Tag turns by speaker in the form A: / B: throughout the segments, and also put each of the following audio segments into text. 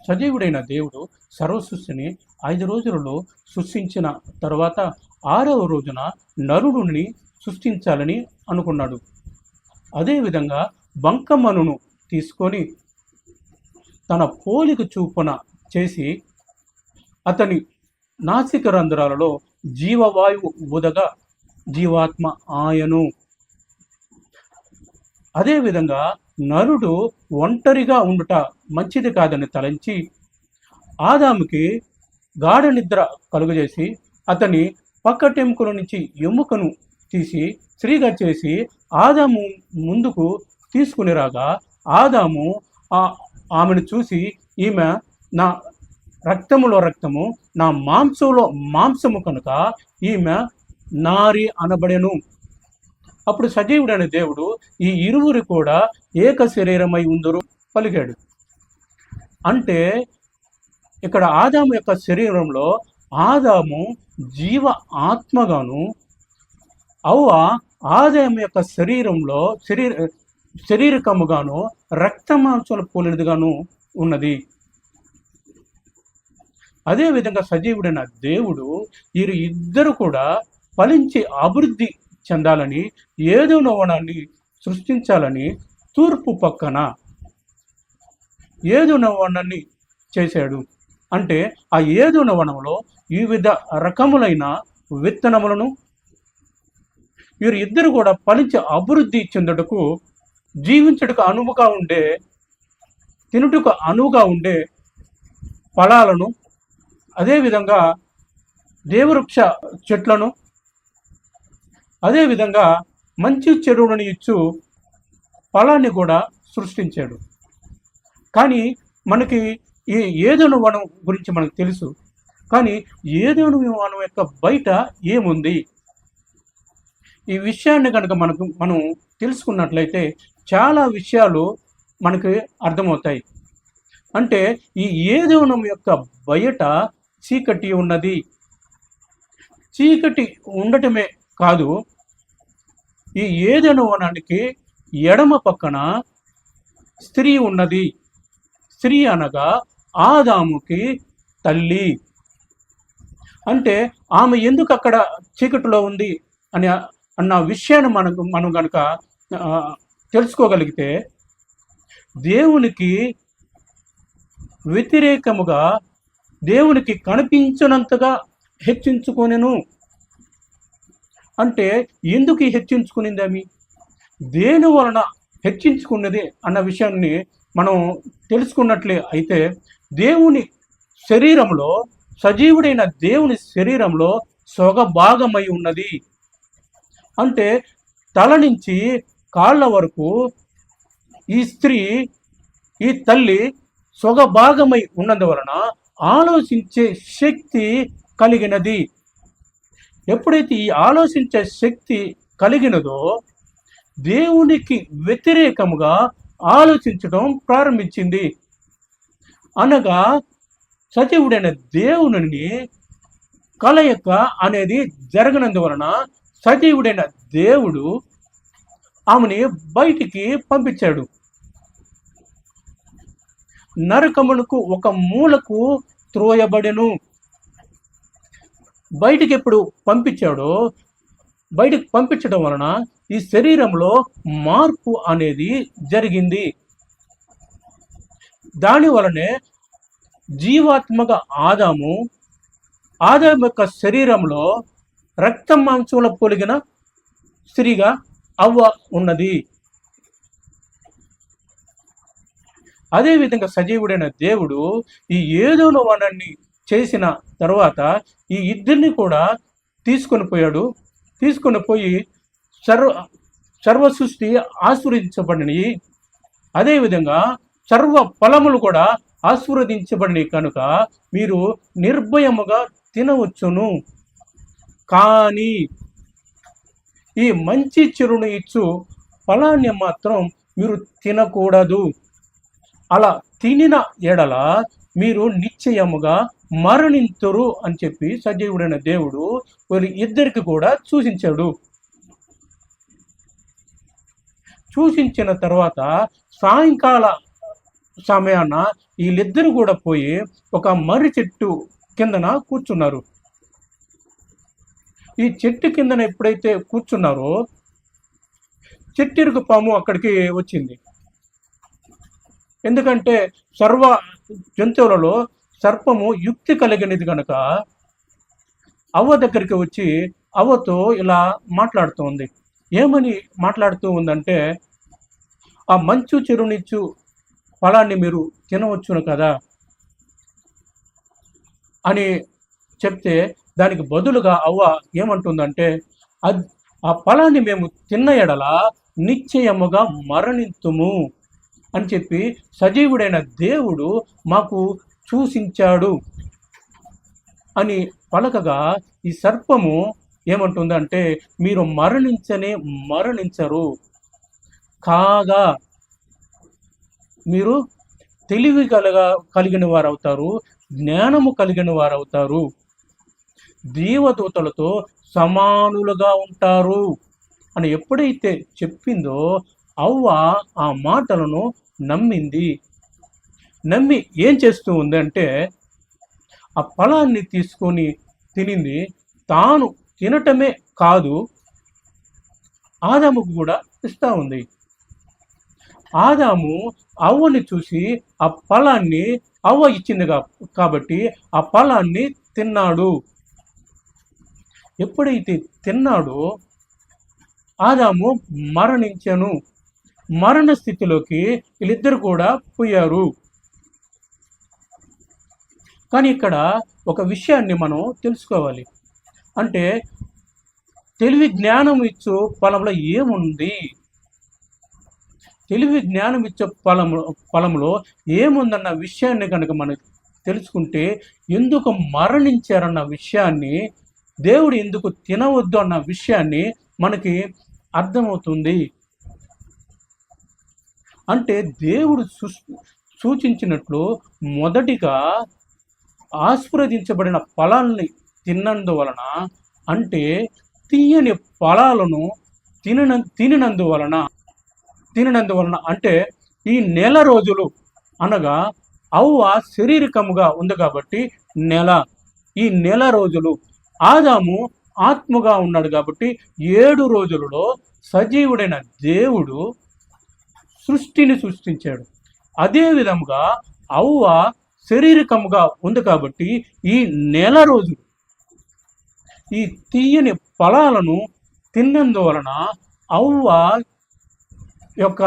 A: సజీవుడైన దేవుడు సర్వసృష్టిని 5 రోజులలో సృష్టించిన తర్వాత 6వ రోజున నరుడిని సృష్టించాలని అనుకున్నాడు. అదేవిధంగా బంకమన్నును తీసుకొని తన పోలిక చూపున చేసి అతని నాసిక రంధ్రాలలో జీవవాయువు ఊదగా జీవాత్మ ఆయను. అదేవిధంగా నరుడు ఒంటరిగా ఉండుట మంచిది కాదని తలంచి ఆదాముకి గాఢ నిద్ర కలుగజేసి అతని పక్కటెముకల నుంచి ఎముకను తీసి స్త్రీగా చేసి ఆదాము ముందుకు తీసుకుని రాగా ఆదాము ఆమెను చూసి ఈమె నా రక్తములో రక్తము, నా మాంసంలో మాంసము కనుక ఈమె నారి అనబడెను. అప్పుడు సజీవుడైన దేవుడు ఈ ఇరువురు కూడా ఏక శరీరమై ఉందురు పలికాడు. అంటే ఇక్కడ ఆదాము యొక్క శరీరంలో ఆదాము జీవ ఆత్మగాను, అవ్వ ఆదాము యొక్క శరీరంలో శరీరకముగాను రక్త మాంసాలు పోలినదిగాను ఉన్నది. అదేవిధంగా సజీవుడైన దేవుడు వీరు ఇద్దరు కూడా ఫలించి అభివృద్ధి చెందాలని ఏదోన వనాన్ని సృష్టించాలని తూర్పు పక్కన ఏదోన వనాన్ని చేశాడు. అంటే ఆ ఏదోన వనంలో వివిధ రకములైన విత్తనములను వీరు ఇద్దరు కూడా ఫలించి అభివృద్ధి చెందుటకు, జీవించుటకు అనువుగా ఉండే, తినుటకు అనువుగా ఉండే ఫలాలను, అదేవిధంగా దేవవృక్ష చెట్లను, అదేవిధంగా మంచి చెరువులను ఇచ్చు ఫలాన్ని కూడా సృష్టించాడు. కానీ మనకి ఈ ఏదోను వనం గురించి మనకు తెలుసు. కానీ ఏదోను వనం యొక్క బయట ఏముంది, ఈ విషయాన్ని కనుక మనం తెలుసుకున్నట్లయితే చాలా విషయాలు మనకు అర్థమవుతాయి. అంటే ఈ ఏదోను యొక్క బయట చీకటి ఉన్నది. చీకటి ఉండటమే కాదు, ఈ ఏదోను వనానికి ఎడమ పక్కన స్త్రీ ఉన్నది. స్త్రీ అనగా ఆదాముకి తల్లి. అంటే ఆమె ఎందుకు అక్కడ చీకటిలో ఉంది అన్న విషయాన్ని మనం కనుక తెలుసుకోగలిగితే, దేవునికి వ్యతిరేకముగా దేవునికి కనిపించినంతగా హెచ్చించుకొనెను. అంటే ఎందుకు హెచ్చించుకునింది ఆమె, దేని వలన హెచ్చించుకున్నది అన్న విషయాన్ని మనం తెలుసుకున్నట్లే అయితే, దేవుని శరీరంలో, సజీవుడైన దేవుని శరీరంలో సొగ భాగమై ఉన్నది. అంటే తల నుంచి కాళ్ళ వరకు ఈ స్త్రీ, ఈ తల్లి సొగ భాగమై ఉన్నందువలన ఆలోచించే శక్తి కలిగినది. ఎప్పుడైతే ఈ ఆలోచించే శక్తి కలిగినదో దేవునికి వ్యతిరేకముగా ఆలోచించడం ప్రారంభించింది. అనగా సజీవుడైన దేవుని కలయిక అనేది జరగనందువలన సజీవుడైన దేవుడు ఆమెని బయటికి పంపించాడు. నరకములకు ఒక మూలకు త్రోయబడెను. బయటికి ఎప్పుడు పంపించాడో, బయటికి పంపించడం వలన ఈ శరీరంలో మార్పు అనేది జరిగింది. దాని వలనే జీవాత్మగా ఆదాము యొక్క శరీరంలో రక్త మాంసముల పొలిగిన స్త్రీగా అవ్వ ఉన్నది. అదేవిధంగా సజీవుడైన దేవుడు ఈ ఏదోను వనాన్ని చేసిన తర్వాత ఈ ఇద్దరిని కూడా తీసుకొని పోయి సర్వ సృష్టి ఆశీర్వదించబడినవి. అదేవిధంగా సర్వ ఫలములు కూడా ఆశీర్వదించబడినవి కనుక మీరు నిర్భయముగా తినవచ్చును. కానీ ఈ మంచి చెరువును ఇచ్చు ఫలాన్ని మాత్రం మీరు తినకూడదు. అలా తినిన ఎడల మీరు నిశ్చయముగా మరణింతురు అని చెప్పి సజీవుడైన దేవుడు వీరి ఇద్దరికి కూడా సూచించాడు. సూచించిన తర్వాత సాయంకాల సమయాన వీళ్ళిద్దరు కూడా పోయి ఒక మర్రి చెట్టు కిందన కూర్చున్నారు. ఈ చెట్టు కిందన ఎప్పుడైతే కూర్చున్నారో చెట్టిరుగు పాము అక్కడికి వచ్చింది. ఎందుకంటే సర్వ జంతువులలో సర్పము యుక్తి కలిగినది కనుక అవ్వ దగ్గరికి వచ్చి అవ్వతో ఇలా మాట్లాడుతూ ఉంది. ఏమని మాట్లాడుతూ ఉందంటే, ఆ మంచు చెరునిచ్చు ఫలాన్ని మీరు తినవచ్చును కదా అని చెప్తే, దానికి బదులుగా అవ్వ ఏమంటుందంటే, ఆ ఫలాన్ని మేము తిన్న ఎడల నిశ్చయముగా మరణింతుము అని చెప్పి సజీవుడైన దేవుడు మాకు సూచించాడు అని పలకగా, ఈ సర్పము ఏమంటుందంటే, మీరు మరణించరు, కాగా మీరు తెలివి కలిగిన వారు అవుతారు, జ్ఞానము కలిగిన వారు అవుతారు, దేవదూతలతో సమానులుగా ఉంటారు అని ఎప్పుడైతే చెప్పిందో అవ్వ ఆ మాటలను నమ్మింది. నమ్మి ఏం చేస్తూ ఉంది అంటే, ఆ ఫలాన్ని తీసుకొని తినింది. తాను తినటమే కాదు, ఆదాముకు కూడా ఇస్తూ ఉంది. ఆదాము అవ్వని చూసి ఆ ఫలాన్ని అవ్వ ఇచ్చింది కాబట్టి ఆ ఫలాన్ని తిన్నాడు. ఎప్పుడైతే తిన్నాడో ఆదాము మరణించను, మరణ స్థితిలోకి వీళ్ళిద్దరు కూడా పోయారు. కానీ ఇక్కడ ఒక విషయాన్ని మనం తెలుసుకోవాలి. అంటే తెలివి జ్ఞానం ఇచ్చు ఫలంలో ఏముంది? తెలివి జ్ఞానం ఇచ్చే ఫలంలో ఏముందన్న విషయాన్ని కనుక మనం తెలుసుకుంటే, ఎందుకు మరణించారన్న విషయాన్ని, దేవుడు ఎందుకు తినవద్దు అన్న విషయాన్ని మనకి అర్థమవుతుంది. అంటే దేవుడు సూచించినట్లు మొదటిగా ఆస్వాదించబడిన ఫలాల్ని తిన్నందువలన, అంటే తీయని ఫలాలను తినినందువలన అంటే ఈ నెల రోజులు అనగా అవ్వ శారీరకముగా ఉంది కాబట్టి ఈ నెల రోజులు, ఆదాము ఆత్మగా ఉన్నాడు కాబట్టి 7 రోజులలో సజీవుడైన దేవుడు సృష్టిని సృష్టించాడు. అదే విధముగా అవ్వ శారీరకముగా ఉంది కాబట్టి ఈ నెల రోజులు ఈ తీయని ఫలాలను తిన్నందువలన అవ్వ యొక్క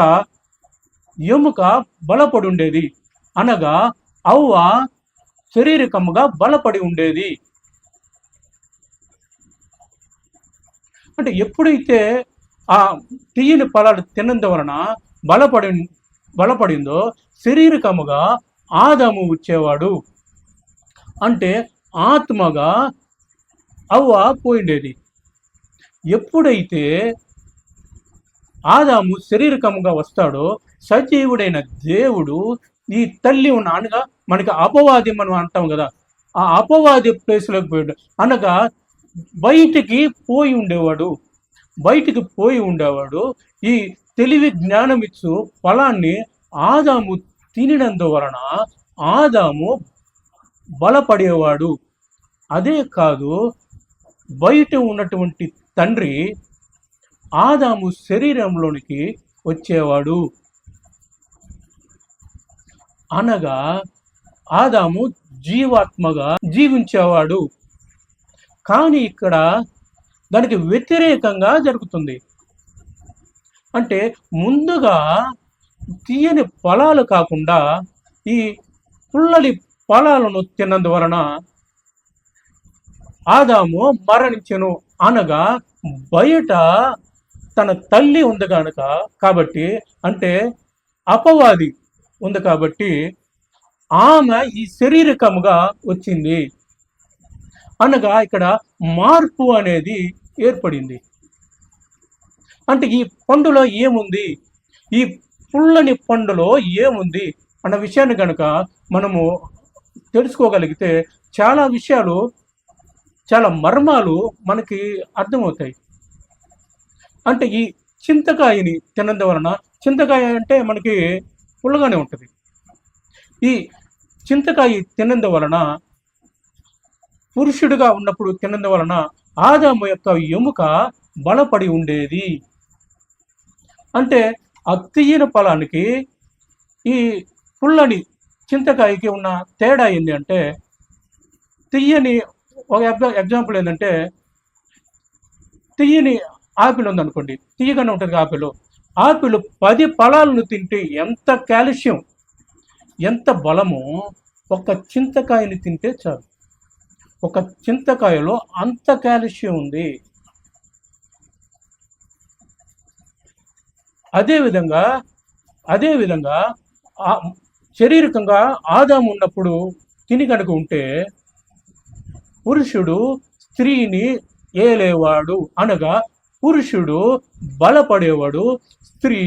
A: ఎముక బలపడి ఉండేది, అనగా అవ్వ శారీరకముగా బలపడి ఉండేది. అంటే ఎప్పుడైతే ఆ తీయని ఫలాలు తిన్నందువలన బలపడిందో శారీరకముగా ఆదాము వచ్చేవాడు. అంటే ఆత్మగా అవ్వ పోయిండేది. ఎప్పుడైతే ఆదాము శారీరకంగా వస్తాడో సజీవుడైన దేవుడు ఈ తల్లి ఉన్న, అనగా మనకి అపవాది మనం అంటాం కదా, ఆ అపవాది ప్లేస్లోకి పోయాడు. అనగా బయటికి పోయి ఉండేవాడు. ఈ తెలివి జ్ఞానం ఇచ్చు ఫలాన్ని ఆదాము తినినందువలన ఆదాము బలపడేవాడు. అదే కాదు, బయట ఉన్నటువంటి తండ్రి ఆదాము శరీరంలోనికి వచ్చేవాడు. అనగా ఆదాము జీవాత్మగా జీవించేవాడు. కానీ ఇక్కడ దానికి వ్యతిరేకంగా జరుగుతుంది. అంటే ముందుగా తీయని ఫలాలు కాకుండా ఈ పుల్లలి ఫలాలను తిన్నందువలన ఆదాము మరణించెను. అనగా బయట తన తల్లి ఉంది కనుక కాబట్టి, అంటే అపవాది ఉంది కాబట్టి ఆమె ఈ శారీరకముగా వచ్చింది. అనగా ఇక్కడ మార్పు అనేది ఏర్పడింది. అంటే ఈ పండులో ఏముంది, ఈ పుల్లని పండులో ఏముంది అన్న విషయాన్ని కనుక మనము తెలుసుకోగలిగితే చాలా విషయాలు, చాలా మర్మాలు మనకి అర్థమవుతాయి. అంటే ఈ చింతకాయని తినందువలన, చింతకాయ అంటే మనకి పుల్లగానే ఉంటుంది, ఈ చింతకాయ తిన్నందువలన, పురుషుడిగా ఉన్నప్పుడు తిన్నందువలన ఆదాము యొక్క ఎముక బలపడి ఉండేది. అంటే ఆ తీయని ఫలానికి ఈ పుల్లని చింతకాయకి ఉన్న తేడా ఏంటి అంటే, తీయని ఒక ఎగ్జాంపుల్ ఏంటంటే, తీయని ఆపిల్ ఉందనుకోండి, తీయగానే ఉంటుంది ఆపిల్. ఆపిల్ 10 ఫలాలను తింటే ఎంత కాల్షియం, ఎంత బలమో ఒక చింతకాయని తింటే చాలు. ఒక చింతకాయలో అంత కాల్షియం ఉంది. అదేవిధంగా శారీరకంగా ఆదాము ఉన్నప్పుడు తిని కనుక ఉంటే పురుషుడు స్త్రీని ఏలేవాడు, అనగా పురుషుడు బలపడేవాడు, స్త్రీ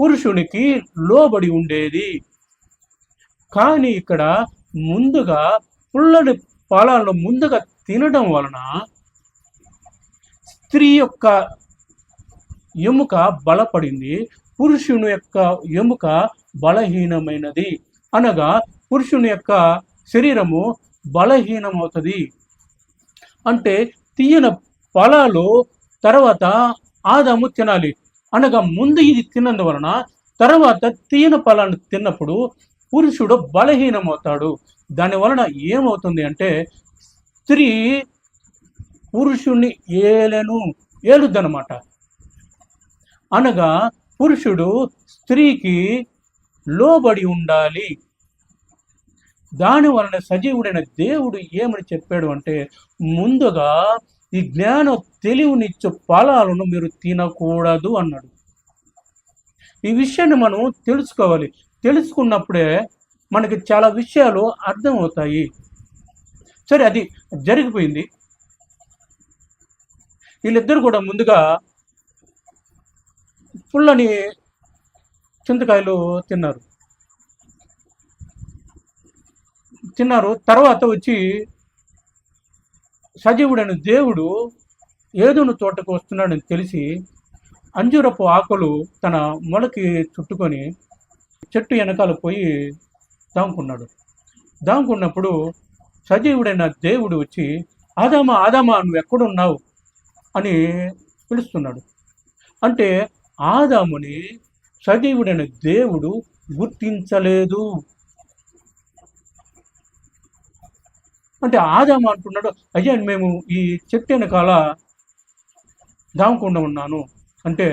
A: పురుషునికి లోబడి ఉండేది. కానీ ఇక్కడ ముందుగా పుల్లని ఫలాలను ముందుగా తినడం వలన స్త్రీ యొక్క ఎముక బలపడింది, పురుషుని యొక్క ఎముక బలహీనమైనది, అనగా పురుషుని యొక్క శరీరము బలహీనమవుతుంది. అంటే తీయన ఫలాలు తర్వాత ఆదాము తినాలి, అనగా ముందు ఇది తిన్నందువలన తర్వాత తీయన ఫలాన్ని తిన్నప్పుడు పురుషుడు బలహీనమవుతాడు. దానివలన ఏమవుతుంది అంటే స్త్రీ పురుషుణ్ణి ఏలుద్దనమాట. అనగా పురుషుడు స్త్రీకి లోబడి ఉండాలి. దాని వలన సజీవుడైన దేవుడు ఏమని చెప్పాడు అంటే, ముందుగా ఈ జ్ఞాన తెలివినిచ్చు ఫలాలను మీరు తినకూడదు అన్నాడు. ఈ విషయాన్ని మనం తెలుసుకోవాలి. తెలుసుకున్నప్పుడే మనకి చాలా విషయాలు అర్థమవుతాయి. సరే, అది జరిగిపోయింది. వీళ్ళిద్దరు కూడా ముందుగా పుల్లని చింతకాయలు తిన్నారు. తర్వాత వచ్చి సజీవుడైన దేవుడు ఏదోను తోటకు వస్తున్నాడని తెలిసి అంజూరపు ఆకులు తన మొలకి చుట్టుకొని చెట్టు వెనకాల పోయి దాముకున్నప్పుడు సజీవుడైన దేవుడు వచ్చి, ఆదామా ఆదామా నువ్వు ఎక్కడున్నావు అని పిలుస్తున్నాడు. అంటే ఆదాముని సజీవుడైన దేవుడు గుర్తించలేదు. అంటే ఆదాము అంటున్నాడు, అయ్యా మేము ఈ చెట్టు వెనకాల దాముకుండా ఉన్నాను అంటే,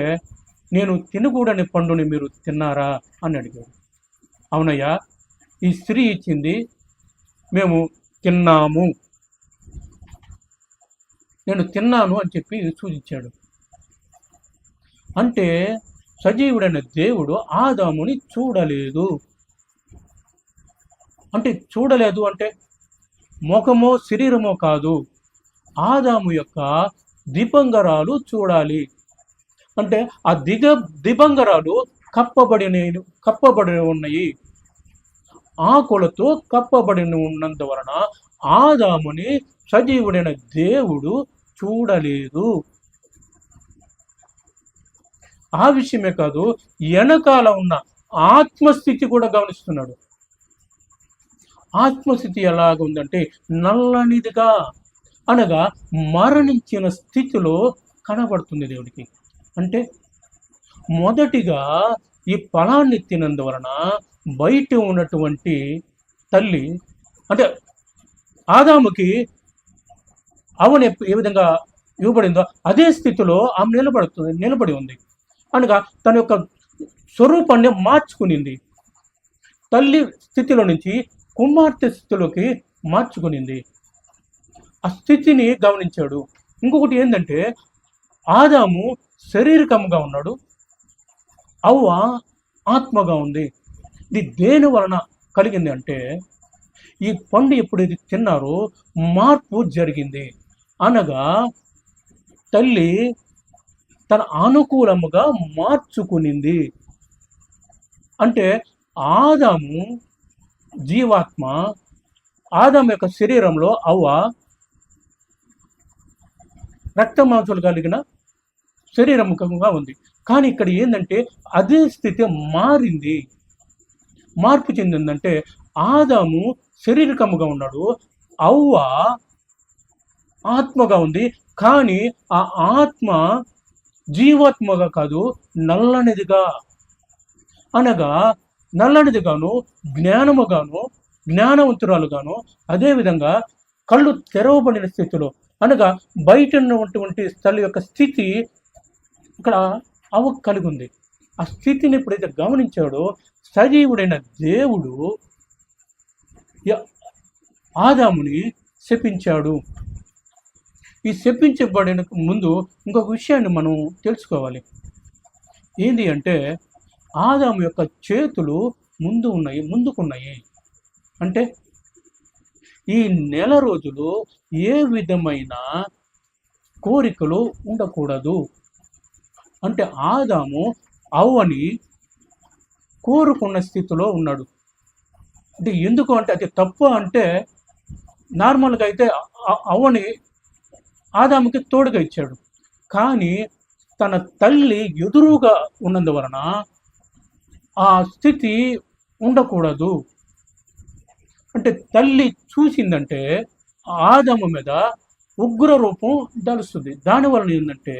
A: నేను తినకూడని పండుని మీరు తిన్నారా అని అడిగాడు. అవునయ్యా, ఈ స్త్రీ ఇచ్చింది, మేము తిన్నాము, నేను తిన్నాను అని చెప్పి సూచించాడు. అంటే సజీవుడైన దేవుడు ఆదాముని చూడలేదు. అంటే ముఖమో శరీరమో కాదు, ఆదాము యొక్క దిబంగరాలు చూడాలి. అంటే ఆ దిబంగరాలు కప్పబడి ఉన్నాయి, ఆకులతో కప్పబడి ఉన్నందువలన ఆదాముని సజీవుడైన దేవుడు చూడలేదు. ఆ విషయమే కాదు, వెనకాల ఉన్న ఆత్మస్థితి కూడా గమనిస్తున్నాడు. ఆత్మస్థితి ఎలాగ ఉందంటే నల్లనిదిగా, అనగా మరణించిన స్థితిలో కనబడుతుంది దేవుడికి. అంటే మొదటిగా ఈ ఫలాన్ని తినందువలన బయట ఉన్నటువంటి తల్లి, అంటే ఆదాముకి అవని ఏ విధంగా ఇవ్వబడిందో అదే స్థితిలో ఆమె నిలబడి ఉంది. అనగా తన యొక్క స్వరూపాన్ని మార్చుకునింది. తల్లి స్థితిలో నుంచి కుమార్తె స్థితిలోకి మార్చుకునింది. ఆ స్థితిని గమనించాడు. ఇంకొకటి ఏంటంటే, ఆదాము శారీరకంగా ఉన్నాడు, అవ్వ ఆత్మగా ఉంది. ఇది దేని వలన కలిగింది అంటే, ఈ పండు ఎప్పుడైతే తిన్నారో మార్పు జరిగింది. అనగా తల్లి తన అనుకూలముగా మార్చుకునింది. అంటే ఆదాము జీవాత్మ, ఆదాము యొక్క శరీరంలో అవ్వ రక్తమాంసాలు కలిగిన శరీరముఖంగా ఉంది. కానీ ఇక్కడ ఏంటంటే అదే స్థితి మారింది. మార్పు చెందిందంటే ఆదాము శారీరకముగా ఉన్నాడు, అవ్వ ఆత్మగా ఉంది. కానీ ఆ ఆత్మ జీవాత్మగా కాదు, నల్లనిదిగా, అనగా నల్లనిదిగాను, జ్ఞానముగాను, జ్ఞానవంతురాలుగాను, అదేవిధంగా కళ్ళు తెరవబడిన స్థితిలో, అనగా బయట ఉన్నటువంటి తల్లి యొక్క స్థితి ఇక్కడ అవ కలిగి ఉంది. ఆ స్థితిని ఎప్పుడైతే గమనించాడో సజీవుడైన దేవుడు ఆదాముని శపించాడు. ఈ శపించబడిన ముందు ఇంకొక విషయాన్ని మనం తెలుసుకోవాలి. ఏంటి అంటే ఆదాము యొక్క చేతులు ముందుకున్నాయి. అంటే ఈ నెల రోజులు ఏ విధమైన కోరికలు ఉండకూడదు. అంటే ఆదాము అవ్వని కోరుకున్న స్థితిలో ఉన్నాడు. అంటే ఎందుకు అంటే అది తప్పు అంటే నార్మల్గా అయితే అవ్వని ఆదాముకి తోడుగా ఇచ్చాడు. కానీ తన తల్లి ఎదురుగా ఉన్నందువలన ఆ స్థితి ఉండకూడదు. అంటే తల్లి చూసిందంటే ఆదాము మీద ఉగ్ర రూపం దలుస్తుంది. దానివలన ఏంటంటే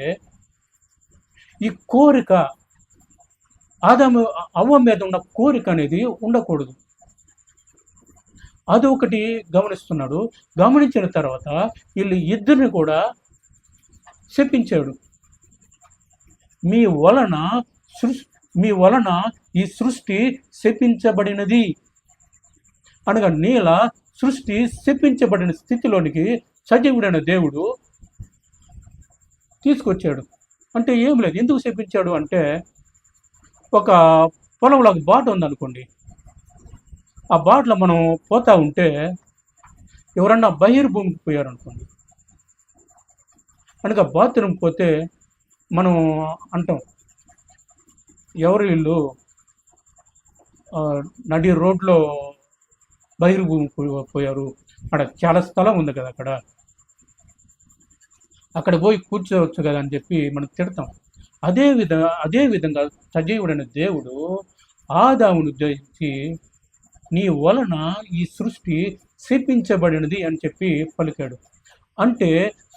A: ఈ కోరిక, ఆదాము అవ్వ మీద ఉన్న కోరిక అనేది ఉండకూడదు. అది ఒకటి గమనిస్తున్నాడు. గమనించిన తర్వాత వీళ్ళు ఇద్దరిని కూడా శపించాడు. మీ వలన ఈ సృష్టి శపించబడినది, అనగా నీల సృష్టి శపించబడిన స్థితిలోనికి సజీవుడైన దేవుడు తీసుకొచ్చాడు. అంటే ఏం లేదు. ఎందుకు శపించాడు అంటే ఒక పొలంలో ఒక బాట ఉందనుకోండి, ఆ బాటలో మనం పోతా ఉంటే ఎవరన్నా బహిర్భూమికి పోయారనుకోండి, అనగా బాత్రూమ్కి పోతే మనం అంటాం ఎవరు వీళ్ళు నడి రోడ్లో బహిర్భూమికి పోయారు, అక్కడ చాలా స్థలం ఉంది కదా, అక్కడ పోయి కూర్చోవచ్చు కదా అని చెప్పి మనం తిడతాం. అదే విధంగా సజీవుడైన దేవుడు ఆదామును ఉద్దేశించి నీ వలన ఈ సృష్టి శపించబడినది అని చెప్పి పలికాడు. అంటే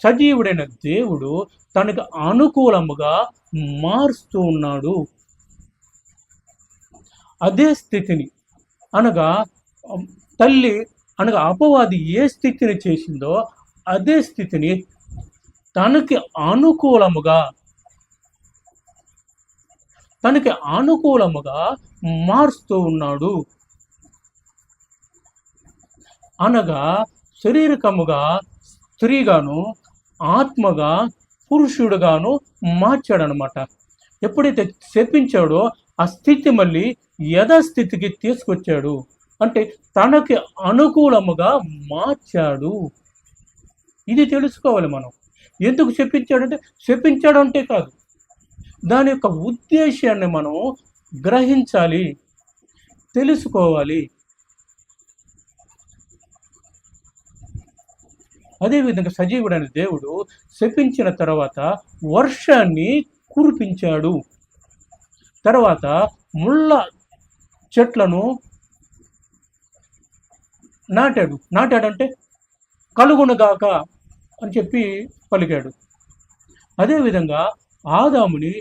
A: సజీవుడైన దేవుడు తనకు అనుకూలముగా మారుస్తూ ఉన్నాడు. అదే స్థితిని, అనగా తల్లి అనగా అపవాది ఏ స్థితిని చేసిందో అదే స్థితిని తనకి అనుకూలముగా మారుస్తూ ఉన్నాడు. అనగా శారీరకముగా స్త్రీగాను, ఆత్మగా పురుషుడుగాను మార్చాడనమాట. ఎప్పుడైతే శపించాడో ఆ స్థితి మళ్ళీ యథాస్థితికి తీసుకొచ్చాడు. అంటే తనకి అనుకూలముగా మార్చాడు. ఇది తెలుసుకోవాలి మనం. ఎందుకు శపించాడు అంటే కాదు, దాని యొక్క ఉద్దేశాన్ని మనం గ్రహించాలి, తెలుసుకోవాలి. అదేవిధంగా సజీవుడైన దేవుడు శపించిన తర్వాత వర్షాన్ని కురిపించాడు. తర్వాత ముళ్ళ చెట్లను నాటాడంటే కలుగునుగాక అని చెప్పి పలికాడు. అదేవిధంగా ఆదాముని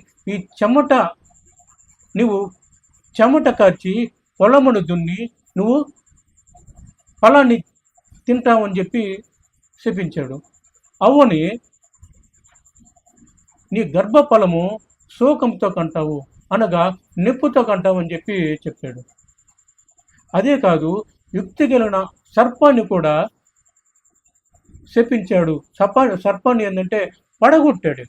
A: నువ్వు చెమట కార్చి పొలమును దున్ని నువ్వు ఫలాన్ని తింటావని చెప్పి శపించాడు. అవ్వని నీ గర్భఫలము శోకంతో కంటావు, అనగా నిప్పుతో కంటావు అని చెప్పి చెప్పాడు. అదే కాదు, యుక్తి కలిగిన సర్పాన్ని కూడా శపించాడు. సర్పాన్ని ఏంటంటే పడగొట్టాడు.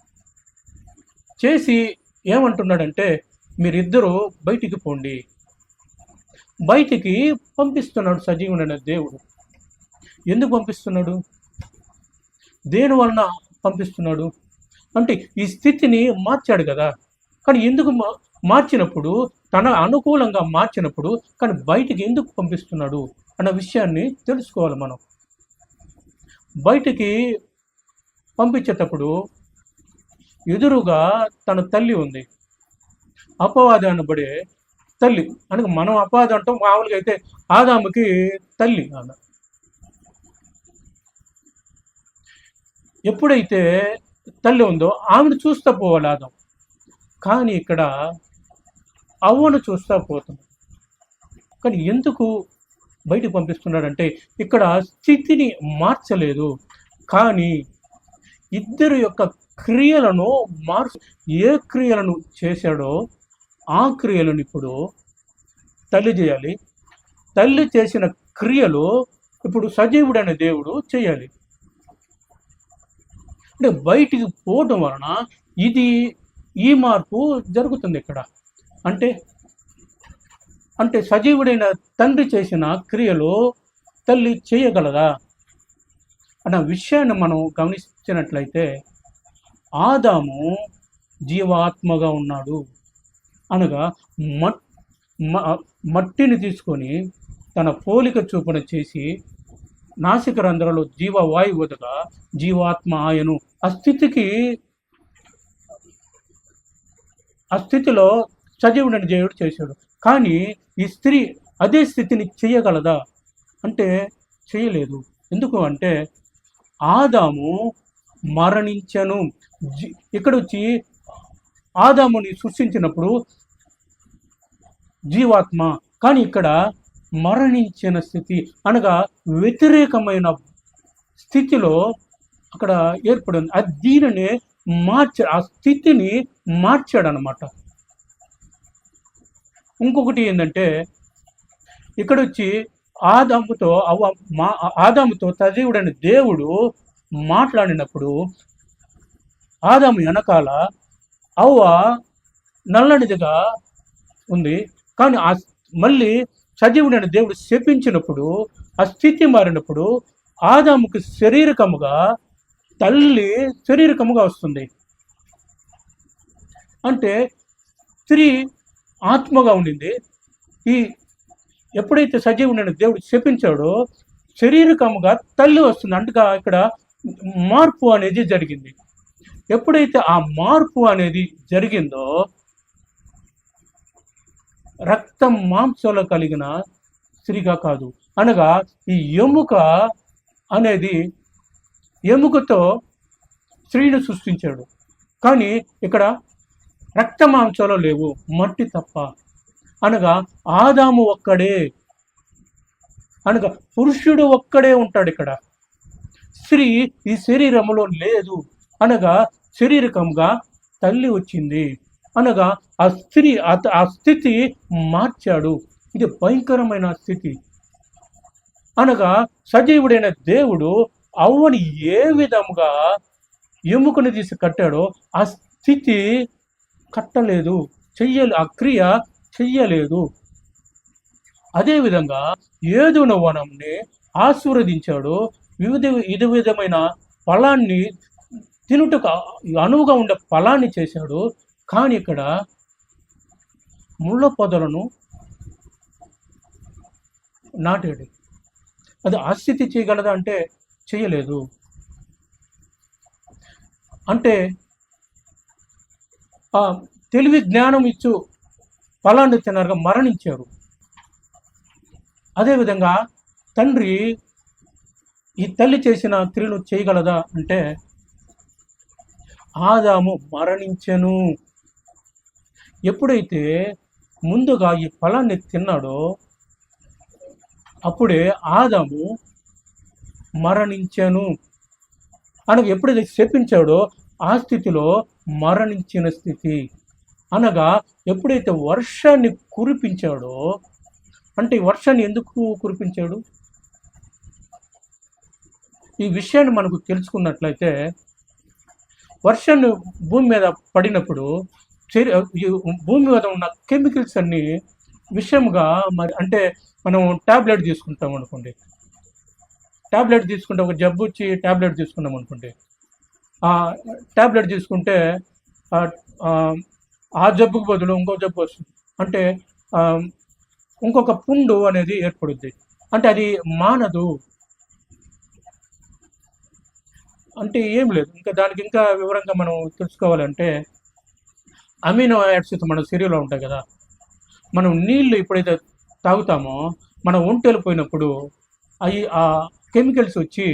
A: చేసి ఏమంటున్నాడంటే మీరిద్దరూ బయటికి పోండి. బయటికి పంపిస్తున్నాడు సజీవుడైన దేవుడు. ఎందుకు పంపిస్తున్నాడు? దేని వలన పంపిస్తున్నాడు అంటే ఈ స్థితిని మార్చాడు కదా. కానీ ఎందుకు మార్చినప్పుడు, తన అనుకూలంగా మార్చినప్పుడు కానీ బయటికి ఎందుకు పంపిస్తున్నాడు అన్న విషయాన్ని తెలుసుకోవాలి మనం. బయటికి పంపించేటప్పుడు ఎదురుగా తన తల్లి ఉంది. అపవాది అనబడే తల్లి అనగా మనం అపాది అంటాం, మామూలుగా అయితే ఆదాముకి తల్లి ఆమె. ఎప్పుడైతే తల్లి ఉందో ఆమెను చూస్తా పోవాలి ఆదాం, కానీ ఇక్కడ అవ్వను చూస్తా పోతుంది. కానీ ఎందుకు బయటకు పంపిస్తున్నాడంటే ఇక్కడ స్థితిని మార్చలేదు, కానీ ఇద్దరు యొక్క క్రియలను ఏ క్రియలను చేశాడో ఆ క్రియలను ఇప్పుడు తల్లి చేయాలి. తల్లి చేసిన క్రియలు ఇప్పుడు సజీవుడైన దేవుడు చేయాలి. అంటే బయటికి పోవటం వలన ఈ మార్పు జరుగుతుంది ఇక్కడ. అంటే సజీవుడైన తండ్రి చేసిన క్రియలు తల్లి చేయగలదా అన్న విషయాన్ని మనం గమనించినట్లయితే, ఆదాము జీవాత్మగా ఉన్నాడు అనగా మట్టిని తీసుకొని తన పోలిక చూపున చేసి నాసిక రంధ్రలో జీవవాయువు వదగా జీవాత్మ ఆయను. ఆ స్థితిలో సజీవుడైన దేవుడు చేశాడు. కానీ ఈ స్త్రీ అదే స్థితిని చేయగలదా అంటే చేయలేదు. ఎందుకు అంటే ఆదాము మరణించను. ఇక్కడ వచ్చి ఆదాముని సృష్టించినప్పుడు జీవాత్మ, కానీ ఇక్కడ మరణించిన స్థితి అనగా వ్యతిరేకమైన స్థితిలో అక్కడ ఏర్పడింది. అది దీనిని ఆ స్థితిని మార్చాడనమాట. ఇంకొకటి ఏంటంటే ఇక్కడ వచ్చి ఆదాముతో సజీవుడైన దేవుడు మాట్లాడినప్పుడు ఆదాము వెనకాల అవ్వ నల్లనిదిగా ఉంది. కానీ మళ్ళీ సజీవుడైన దేవుడు శపించినప్పుడు ఆ స్థితి మారినప్పుడు ఆదాముకి శారీరకముగా తల్లి శారీరకముగా వస్తుంది. అంటే స్త్రీ ఆత్మగా ఉండింది. ఎప్పుడైతే సజీవుడైన దేవుడు శపించాడో శారీరకముగా తల్లి వస్తుంది. అంటగా ఇక్కడ మార్పు అనేది జరిగింది. ఎప్పుడైతే ఆ మార్పు అనేది జరిగిందో రక్తం మాంసంలో కలిగిన స్త్రీగా కాదు, అనగా ఈ ఎముక అనేది ఎముకతో స్త్రీని సృష్టించాడు. కానీ ఇక్కడ రక్త మాంసంలో లేవు, మట్టి తప్ప. అనగా ఆదాము ఒక్కడే, అనగా పురుషుడు ఒక్కడే ఉంటాడు. ఇక్కడ స్త్రీ ఈ శరీరంలో లేదు, అనగా శారీరకంగా తల్లి వచ్చింది. అనగా ఆ స్థితి మార్చాడు. ఇది భయంకరమైన స్థితి. అనగా సజీవుడైన దేవుడు అవ్వని ఏ విధంగా ఎముకను తీసి కట్టాడో ఆ స్థితి కట్టలేదు, ఆ క్రియ చెయ్యలేదు. అదేవిధంగా ఏదోన వనంని ఆశీర్వదించాడు, విధమైన ఫలాన్ని తినుటకు అనువుగా ఉండే ఫలాన్ని చేశాడు. కానీ ఇక్కడ ముళ్ళ పొదలను నాటాడు. అది ఆ స్థితి చేయగలదా అంటే చేయలేదు. అంటే ఆ తెలివి జ్ఞానం ఇచ్చు ఫలాన్ని తినరుగా మరణించారు. అదేవిధంగా తండ్రి ఈ తల్లి చేసిన క్రియలు చేయగలదా అంటే ఆదాము మరణించెను. ఎప్పుడైతే ముందుగా ఈ ఫలాన్ని తిన్నాడో అప్పుడే ఆదాము మరణించెను. అనగా ఎప్పుడైతే శపించాడో ఆ స్థితిలో మరణించిన స్థితి. అనగా ఎప్పుడైతే వర్షాన్ని కురిపించాడో, అంటే వర్షాన్ని ఎందుకు కురిపించాడు ఈ విషయాన్ని మనకు తెలుసుకున్నట్లయితే, వర్షాన్ని భూమి మీద పడినప్పుడు భూమి మీద ఉన్న కెమికల్స్ అన్నీ విషయంగా మరి, అంటే మనం ట్యాబ్లెట్ తీసుకుంటాం అనుకోండి, ట్యాబ్లెట్ తీసుకుంటే ఒక జబ్బు వచ్చి ట్యాబ్లెట్ తీసుకున్నాం అనుకోండి, ఆ ట్యాబ్లెట్ తీసుకుంటే ఆ జబ్బుకు బదులు ఇంకో జబ్బు వస్తుంది. అంటే ఇంకొక పుండు అనేది ఏర్పడుద్ది. అంటే అది మానదు. అంటే ఏం లేదు. ఇంకా దానికి ఇంకా వివరంగా మనం తెలుసుకోవాలంటే అమినో యాసిడ్స్ మన శరీరంలో ఉంటాయి కదా, మనం నీళ్లు ఎప్పుడైతే తాగుతామో మన ఒంటెలు పోయినప్పుడు అవి ఆ కెమికల్స్ వచ్చి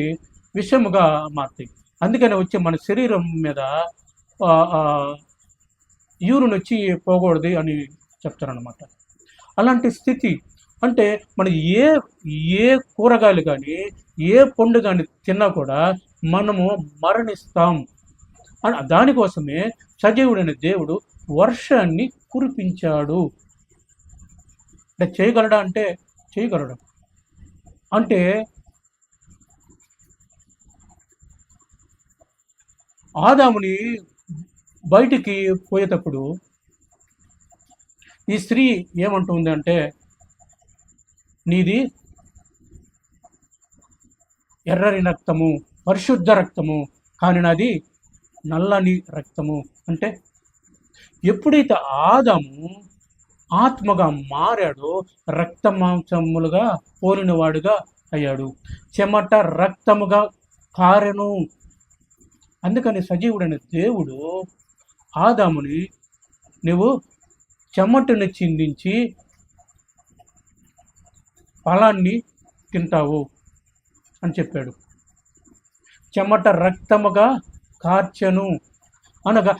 A: విషముగా మారుతాయి. అందుకని వచ్చి మన శరీరం మీద యూరిన్ వచ్చి పోకూడదు అని చెప్తారనమాట. అలాంటి స్థితి అంటే మనం ఏ ఏ కూరగాయలు కానీ ఏ పండు కానీ తిన్నా కూడా మనము మరణిస్తాం. దానికోసమే సజీవుడైన దేవుడు వర్షాన్ని కురిపించాడు. అంటే చేయగలడా అంటే చేయగలడు. అంటే ఆదాముని బయటికి పోయేటప్పుడు ఈ స్త్రీ ఏమంటుంది అంటే, నీది ఎర్రని రక్తము, పరిశుద్ధ రక్తము, కానీ నాది నల్లని రక్తము. అంటే ఎప్పుడైతే ఆదాము ఆత్మగా మారాడో రక్త మాంసములుగా పోలినవాడుగా అయ్యాడు. చెమట రక్తముగా కారెను. అందుకని సజీవుడైన దేవుడు ఆదాముని నువ్వు చెమటను చిందించి ఫలాన్ని తింటావు అని చెప్పాడు. చెమట రక్తముగా కార్చెను అనగా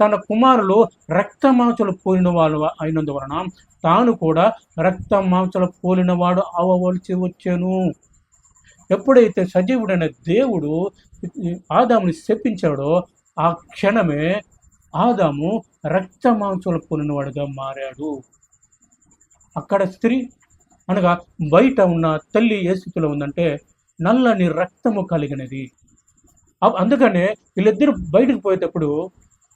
A: తన కుమారులు రక్త మాంసలు పోలిన వాళ్ళు అయినందువలన తాను కూడా రక్త మాంసలు పోలినవాడు అవ్వవలసి వచ్చాను. ఎప్పుడైతే సజీవుడైన దేవుడు ఆదాముని శపించాడో ఆ క్షణమే ఆదాము రక్త మాంసలు పోలినవాడుగా మారాడు. అక్కడ స్త్రీ అనగా బయట ఉన్న తల్లి ఏ స్థితిలో ఉందంటే నల్లని రక్తము కలిగినది. అందుకనే వీళ్ళిద్దరు బయటకు పోయేటప్పుడు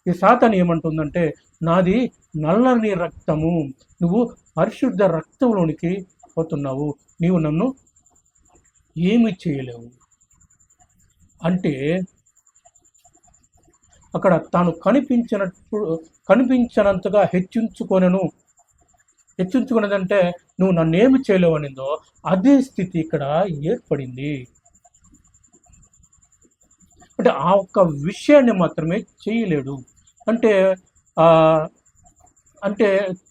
A: ఈ సాతాను ఏమంటుందంటే, నాది నల్లని రక్తము, నువ్వు పరిశుద్ధ రక్తంలోనికి పోతున్నావు, నీవు నన్ను ఏమి చేయలేవు అంటే అక్కడ తాను కనిపించినంతగా హెచ్చించుకున్నదంటే నువ్వు నన్నేమి చేయలేవు అనిందో అదే స్థితి ఇక్కడ ఏర్పడింది. అంటే ఆ ఒక్క విషయాన్ని మాత్రమే చేయలేడు. అంటే అంటే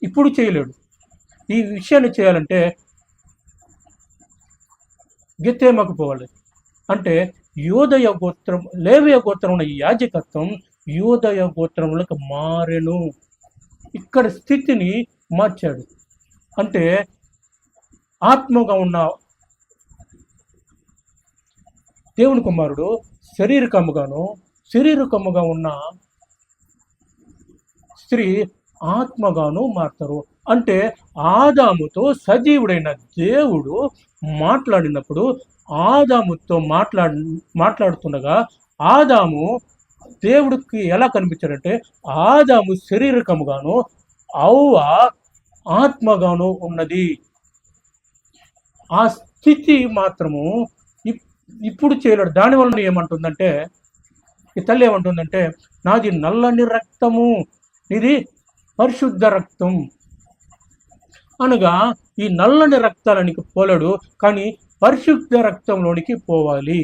A: ఇప్పుడు చేయలేడు. ఈ విషయాన్ని చేయాలంటే గెతేమకు పోవాలి. అంటే యోదయ గోత్రం, లేవియ గోత్రం ఉన్న యాజకత్వం యోదయ గోత్రములకు మారెను. ఇక్కడ స్థితిని మార్చాడు. అంటే ఆత్మగా ఉన్న దేవుని కుమారుడు శరీరకముగా ఉన్న స్త్రీ ఆత్మగాను మారుతారు. అంటే ఆదాముతో సజీవుడైన దేవుడు మాట్లాడినప్పుడు ఆదాముతో మాట్లాడుతుండగా ఆదాము దేవుడికి ఎలా కనిపించాడంటే ఆదాము శరీరకముగాను అవ్వ ఆత్మగాను ఉన్నది. ఆ స్థితి మాత్రము ఇప్పుడు చేయలేడు. దానివల్ల ఏమంటుందంటే ఈ తల్లి ఏమంటుందంటే, నాది నల్లని రక్తము, ఇది పరిశుద్ధ రక్తం అనగా ఈ నల్లని రక్తాలనికి పోలేడు, కానీ పరిశుద్ధ రక్తంలోనికి పోవాలి.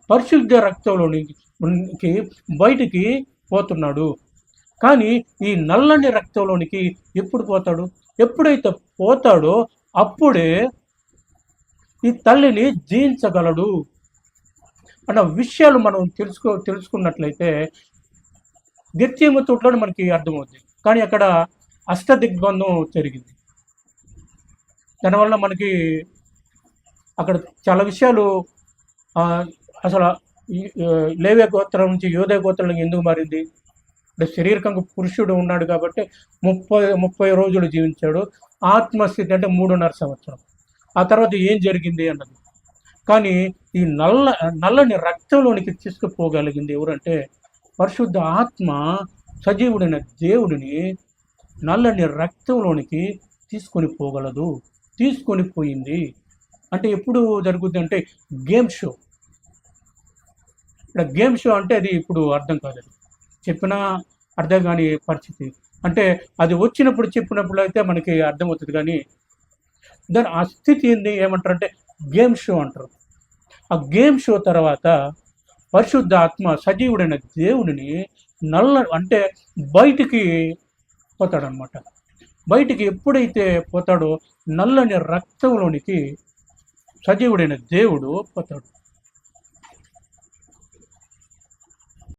A: పరిశుద్ధ రక్తంలోనికి బయటికి పోతున్నాడు. కానీ ఈ నల్లని రక్తంలోనికి ఎప్పుడు పోతాడు? ఎప్పుడైతే పోతాడో అప్పుడే ఈ తల్లిని జయించగలడు అన్న విషయాలు మనం తెలుసుకున్నట్లయితే గెత్సేమను తోటలో మనకి అర్థమవుతుంది. కానీ అక్కడ అష్టదిగ్బంధం జరిగింది. దానివల్ల మనకి అక్కడ చాలా విషయాలు అసలు లేవే గోత్రం నుంచి యోధే గోత్రానికి ఎందుకు మారింది అంటే శరీరకంగా పురుషుడు ఉన్నాడు కాబట్టి 30 రోజులు జీవించాడు. ఆత్మస్థితి అంటే 3.5 సంవత్సరం. ఆ తర్వాత ఏం జరిగింది అన్నది. కానీ ఈ నల్లని రక్తంలోనికి తీసుకుపోగలిగింది ఎవరంటే పరిశుద్ధ ఆత్మ సజీవుడైన దేవుడిని నల్లని రక్తంలోనికి తీసుకొని పోగలదు. తీసుకొని పోయింది. అంటే ఎప్పుడు జరుగుద్ది అంటే గేమ్ షో. ఇక్కడ గేమ్ షో అంటే అది ఇప్పుడు అర్థం కాదు, చెప్పినా అర్థం కాని పరిస్థితి. అంటే అది చెప్పినప్పుడు అయితే మనకి అర్థమవుతుంది. కానీ దాని ఆ స్థితి ఏమంటారంటే గేమ్ షో అంటారు. ఆ గేమ్ షో తర్వాత పరిశుద్ధ ఆత్మ సజీవుడైన దేవుడిని నల్ల అంటే బయటికి పోతాడనమాట. బయటికి ఎప్పుడైతే పోతాడో నల్లని రక్తంలోనికి సజీవుడైన దేవుడు పోతాడు.